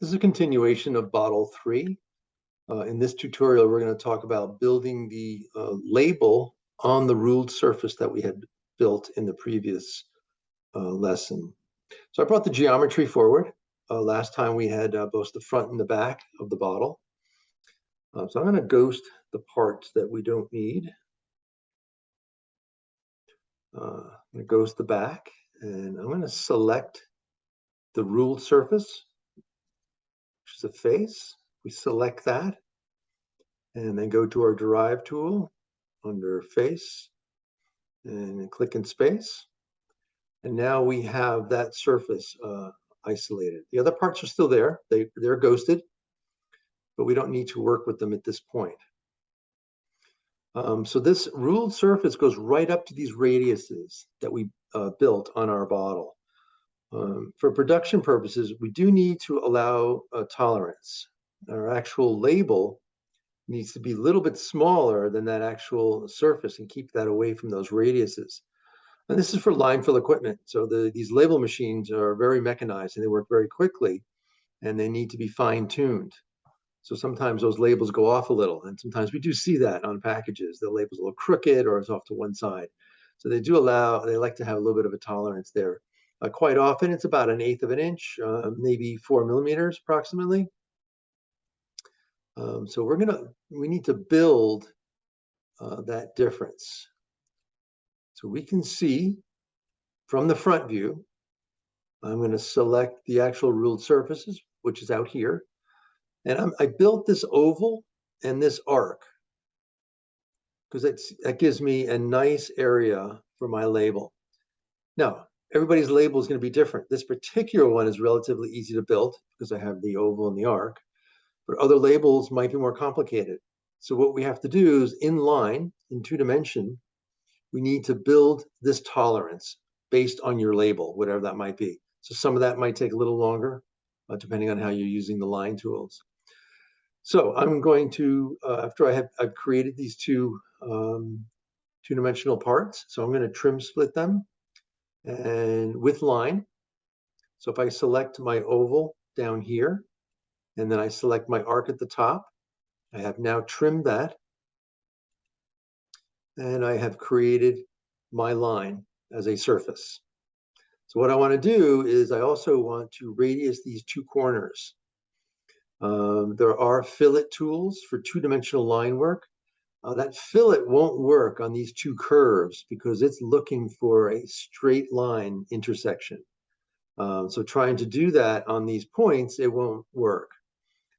This is a continuation of Bottle 3. In this tutorial, we're going to talk about building the label on the ruled surface that we had built in the previous lesson. So I brought the geometry forward. Last time we had both the front and the back of the bottle. So I'm going to ghost the parts that we don't need. I'm going to ghost the back, and I'm going to select the ruled surface, which is a face. We select that, and then go to our derive tool under face and click in space. And now we have that surface isolated. The other parts are still there. They're ghosted, but we don't need to work with them at this point. So this ruled surface goes right up to these radiuses that we built on our bottle. For production purposes, we do need to allow tolerance. Our actual label needs to be a little bit smaller than that actual surface and keep that away from those radiuses. And this is for line fill equipment. So these label machines are very mechanized and they work very quickly, and they need to be fine-tuned. So sometimes those labels go off a little, and sometimes we do see that on packages. The label's a little crooked or it's off to one side. So they like to have a little bit of a tolerance there. Quite often it's about 1/8 of an inch, maybe 4 millimeters approximately. So we need to build that difference. So we can see from the front view, I'm going to select the actual ruled surfaces, which is out here. And I built this oval and this arc because that gives me a nice area for my label. Now, everybody's label is going to be different. This particular one is relatively easy to build because I have the oval and the arc, but other labels might be more complicated. So what we have to do is in line, in 2-dimension, we need to build this tolerance based on your label, whatever that might be. So some of that might take a little longer, depending on how you're using the line tools. So I'm going to, after I've created these two-dimensional parts, so I'm going to trim split them and with line. So if I select my oval down here, and then I select my arc at the top, I have now trimmed that, and I have created my line as a surface. So what I want to do is I also want to radius these two corners. There are fillet tools for 2-dimensional line work. That fillet won't work on these two curves because it's looking for a straight line intersection. So trying to do that on these points, it won't work.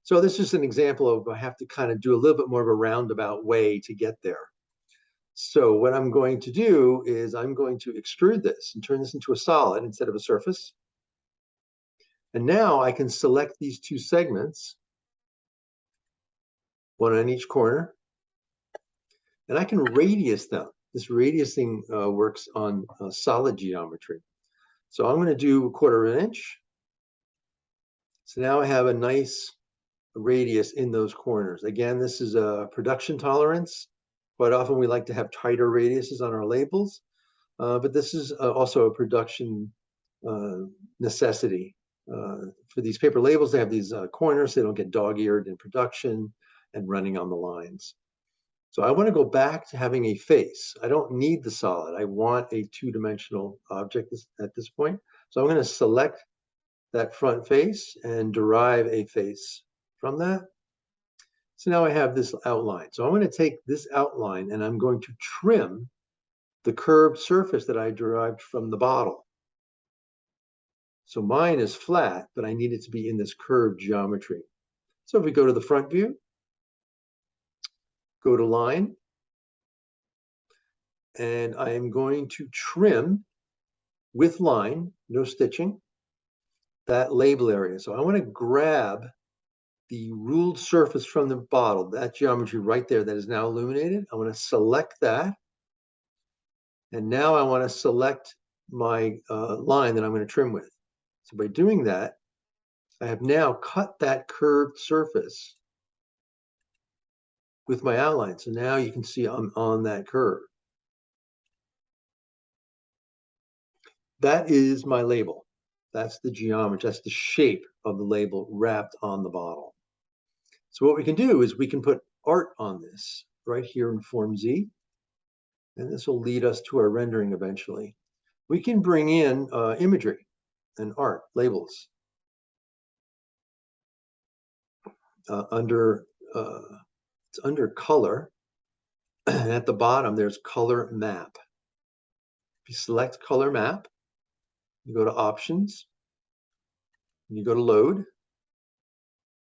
So this is an example of I have to kind of do a little bit more of a roundabout way to get there. So what I'm going to do is I'm going to extrude this and turn this into a solid instead of a surface. And now I can select these two segments, one on each corner, and I can radius them. This radiusing works on solid geometry. So I'm going to do 1/4 inch. So now I have a nice radius in those corners. Again, this is a production tolerance. Quite often we like to have tighter radiuses on our labels, but this is also a production necessity. For these paper labels, they have these corners, so they don't get dog-eared in production and running on the lines. So I want to go back to having a face. I don't need the solid. I want a 2-dimensional object at this point. So I'm going to select that front face and derive a face from that. So now I have this outline. So I'm going to take this outline and I'm going to trim the curved surface that I derived from the bottle. So mine is flat, but I need it to be in this curved geometry. So if we go to the front view, go to line, and I am going to trim with line, no stitching, that label area. So I want to grab the ruled surface from the bottle, that geometry right there that is now illuminated. I want to select that. And now I want to select my line that I'm going to trim with. So by doing that, I have now cut that curved surface with my outline. So now you can see I'm on that curve. That is my label. That's the geometry, that's the shape of the label wrapped on the bottle. So what we can do is we can put art on this right here in Form Z, and this will lead us to our rendering eventually. We can bring in imagery and art, labels. It's under color. At the bottom, there's color map. If you select color map, you go to options, you go to load.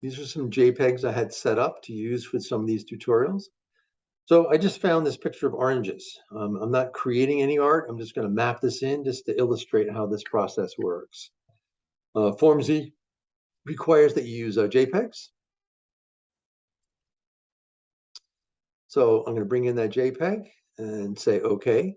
These are some JPEGs I had set up to use with some of these tutorials. So I just found this picture of oranges. I'm not creating any art. I'm just going to map this in just to illustrate how this process works. Form Z requires that you use JPEGs. So I'm going to bring in that JPEG and say OK.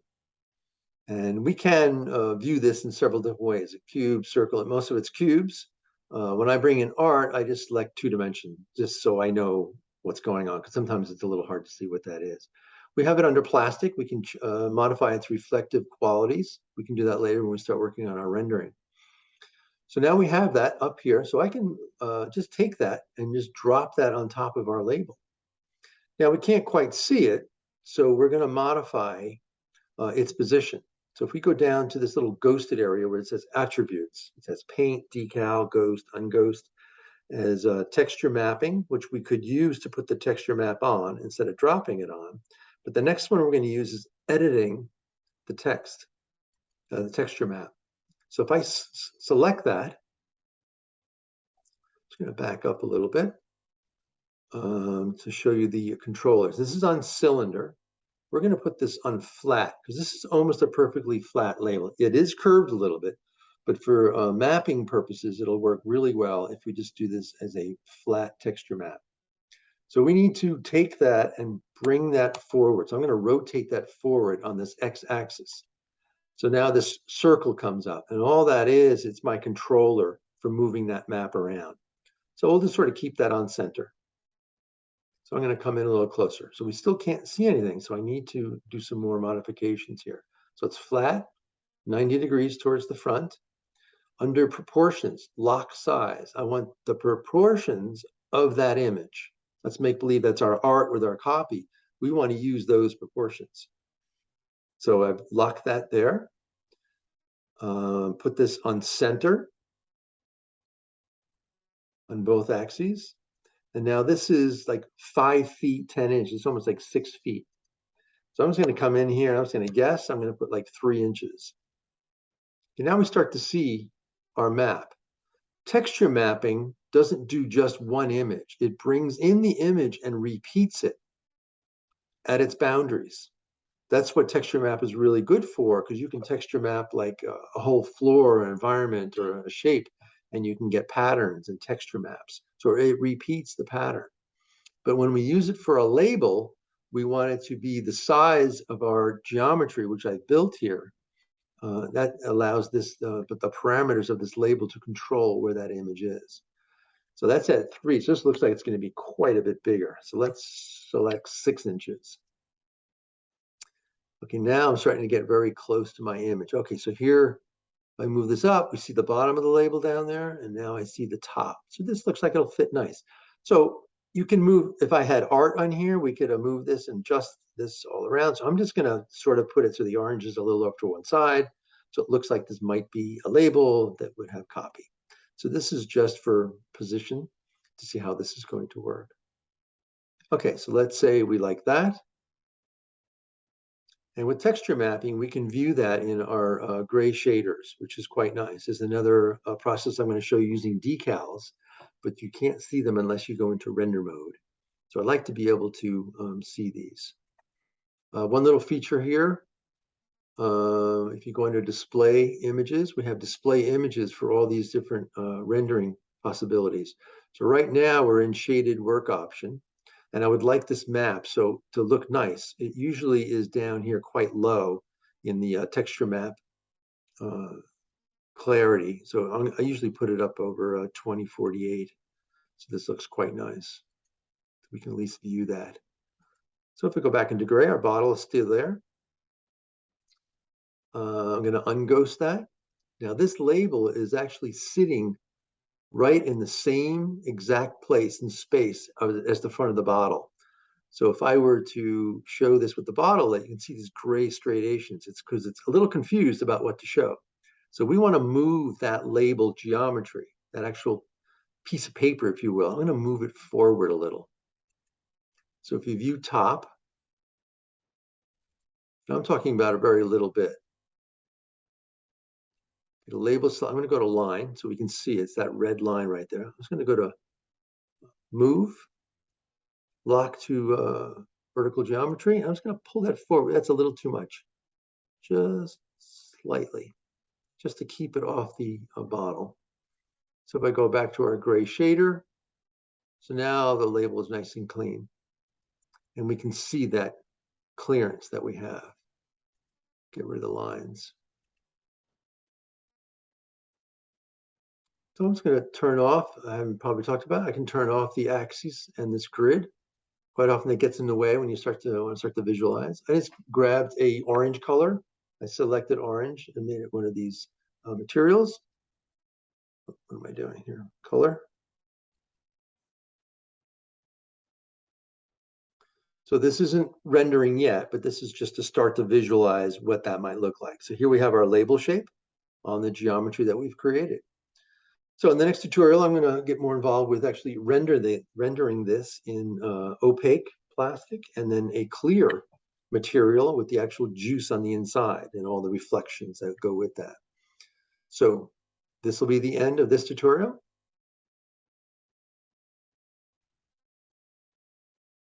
And we can view this in several different ways, a cube, circle, and most of it's cubes. When I bring in art, I just select 2-dimension, just so I know what's going on, because sometimes it's a little hard to see what that is. We have it under plastic. We can modify its reflective qualities. We can do that later when we start working on our rendering. So now we have that up here. So I can just take that and just drop that on top of our label. Now we can't quite see it, so we're going to modify its position. So if we go down to this little ghosted area where it says attributes, it says paint, decal, ghost, unghost, as texture mapping, which we could use to put the texture map on instead of dropping it on. But the next one we're going to use is editing the text, the texture map. So if I select that, I'm just going to back up a little bit to show you the controllers. This is on cylinder. We're going to put this on flat because this is almost a perfectly flat label. It is curved a little bit, but for mapping purposes, it'll work really well if we just do this as a flat texture map. So we need to take that and bring that forward. So I'm going to rotate that forward on this x-axis. So now this circle comes up, and all that is, it's my controller for moving that map around. So we'll just sort of keep that on center. So I'm going to come in a little closer. So we still can't see anything, so I need to do some more modifications here. So it's flat, 90 degrees towards the front. Under proportions, lock size. I want the proportions of that image. Let's make believe that's our art with our copy. We want to use those proportions. So I've locked that there. Put this on center on both axes. And now this is like 5 feet, 10 inches. It's almost like 6 feet. So I'm just going to come in here. I'm just going to guess. I'm going to put like 3 inches. And now we start to see our map. Texture mapping doesn't do just one image. It brings in the image and repeats it at its boundaries. That's what texture map is really good for, because you can texture map like a whole floor, an environment, or a shape, and you can get patterns and texture maps. So it repeats the pattern. But when we use it for a label, we want it to be the size of our geometry, which I built here. That allows this, the parameters of this label to control where that image is. So that's at 3. So this looks like it's going to be quite a bit bigger. So let's select 6 inches. Okay, now I'm starting to get very close to my image. Okay, so here, if I move this up, we see the bottom of the label down there, and now I see the top. So this looks like it'll fit nice. So you can move, if I had art on here, we could move this and adjust this all around. So I'm just going to sort of put it so the orange is a little up to one side. So it looks like this might be a label that would have copy. So this is just for position to see how this is going to work. Okay, so let's say we like that. And with texture mapping, we can view that in our gray shaders, which is quite nice. There's another process I'm going to show you using decals, but you can't see them unless you go into render mode. So I'd like to be able to see these. One little feature here, if you go under display images, we have display images for all these different rendering possibilities. So right now we're in shaded work option. And I would like this map so to look nice. It usually is down here quite low in the texture map clarity. So I usually put it up over 2048. So this looks quite nice. We can at least view that. So if we go back into gray, our bottle is still there. I'm going to unghost that. Now this label is actually sitting right in the same exact place and space as the front of the bottle. So if I were to show this with the bottle, you can see these gray striations. It's because it's a little confused about what to show. So we want to move that label geometry, that actual piece of paper, if you will. I'm going to move it forward a little. So if you view top, I'm talking about a very little bit. The label, I'm going to go to line so we can see it's that red line right there. I'm just going to go to move, lock to vertical geometry. I'm just going to pull that forward. That's a little too much. Just slightly, just to keep it off the bottle. So if I go back to our gray shader, so now the label is nice and clean. And we can see that clearance that we have. Get rid of the lines. So I'm just going to turn off, I haven't probably talked about it, I can turn off the axes and this grid. Quite often it gets in the way when you start to visualize. I just grabbed a orange color. I selected orange and made it one of these materials. What am I doing here? Color. So this isn't rendering yet, but this is just to start to visualize what that might look like. So here we have our label shape on the geometry that we've created. So in the next tutorial, I'm going to get more involved with actually rendering this in opaque plastic and then a clear material with the actual juice on the inside and all the reflections that go with that. So this will be the end of this tutorial.